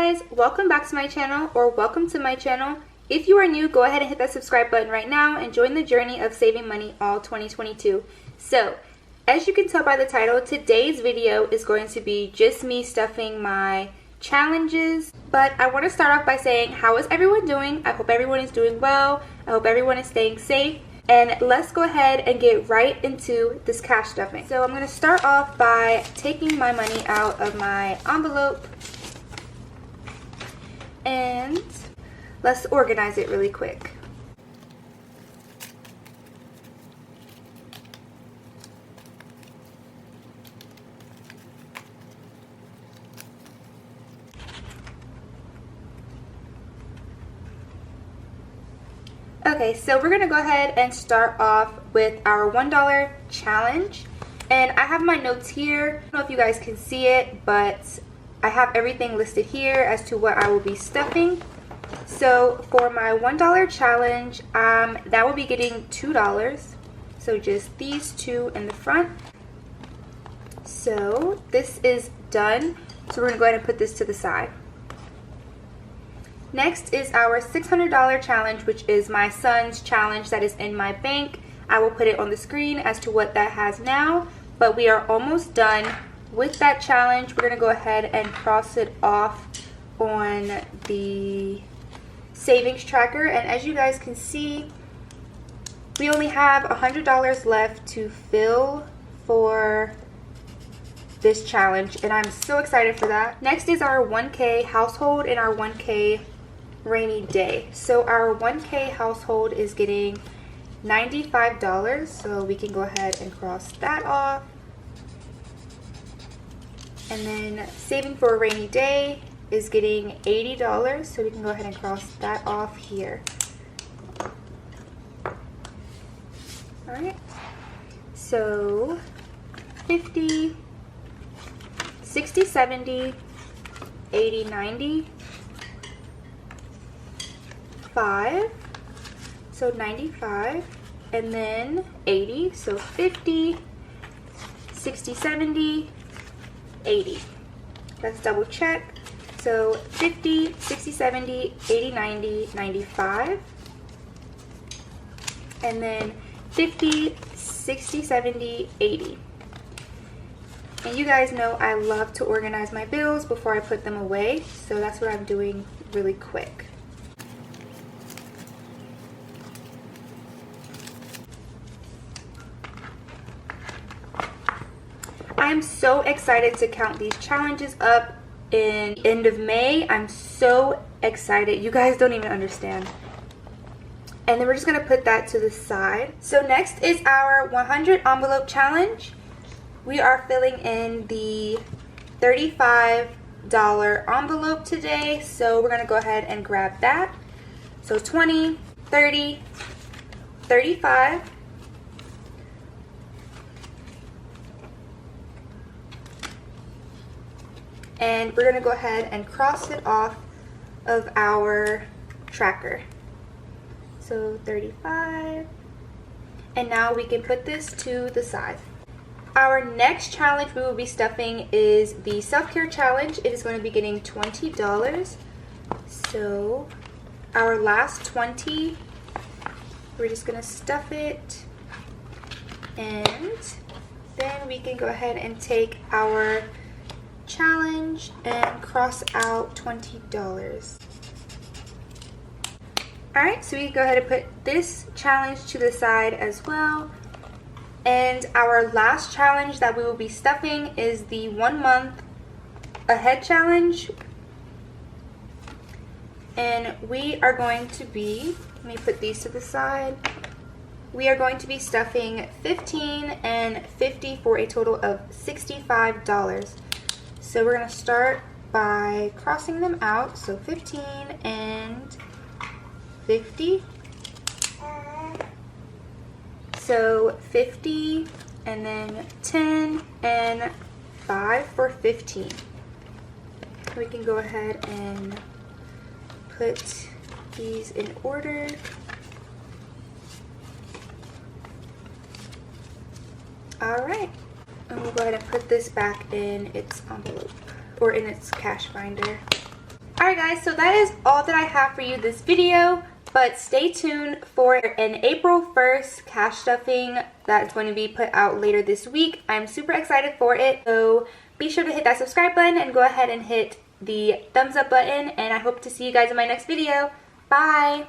guys, welcome back to my channel, or welcome to my channel. If you are new, go ahead and hit that subscribe button right now and join the journey of saving money all 2022. So, as you can tell by the title, today's video is going to be just me stuffing my challenges. But I want to start off by saying, how is everyone doing? I hope everyone is doing well. I hope everyone is staying safe. And let's go ahead and get right into this cash stuffing. So I'm going to start off by taking my money out of my envelope. And let's organize it really quick. Okay, so we're going to go ahead and start off with our $1 challenge. And I have my notes here. I don't know if you guys can see it, but I have everything listed here as to what I will be stuffing. So for my $1 challenge, that will be getting $2. So just these two in the front. So this is done. So we're going to go ahead and put this to the side. Next is our $600 challenge, which is my son's challenge that is in my bank. I will put it on the screen as to what that has now, but we are almost done with that challenge. We're going to go ahead and cross it off on the savings tracker, and as you guys can see, we only have $100 left to fill for this challenge, and I'm so excited for that. Next is our 1K household and our 1K rainy day. So our 1K household is getting $95, so we can go ahead and cross that off. And then saving for a rainy day is getting $80, so we can go ahead and cross that off here. Alright, so 50, 60, 70, 80, 90, 5, so 95, and then 80, so 50, 60, 70, 80. Let's double check. So 50, 60, 70, 80, 90, 95. And then 50, 60, 70, 80. And you guys know I love to organize my bills before I put them away. So that's what I'm doing really quick. I'm so excited to count these challenges up in end of May. I'm so excited. You guys don't even understand. And then we're just going to put that to the side. So next is our 100 envelope challenge. We are filling in the $35 envelope today. So we're going to go ahead and grab that. So 20, 30, 35. And we're going to go ahead and cross it off of our tracker. So 35. And now we can put this to the side. Our next challenge we will be stuffing is the self-care challenge. It is going to be getting $20. So our last 20, we're just going to stuff it. And then we can go ahead and take our challenge and cross out $20. Alright, so we can go ahead and put this challenge to the side as well. And our last challenge that we will be stuffing is the 1 month ahead challenge. And we are going to be, let me put these to the side. We are going to be stuffing 15 and 50 for a total of $65. So we're going to start by crossing them out. So 15 and 50. So 50 and then 10 and 5 for 15. We can go ahead and put these in order. Alright. And we'll go ahead and put this back in its envelope, or in its cash binder. Alright guys, so that is all that I have for you this video, but stay tuned for an April 1st cash stuffing that's going to be put out later this week. I'm super excited for it, so be sure to hit that subscribe button and go ahead and hit the thumbs up button, and I hope to see you guys in my next video. Bye!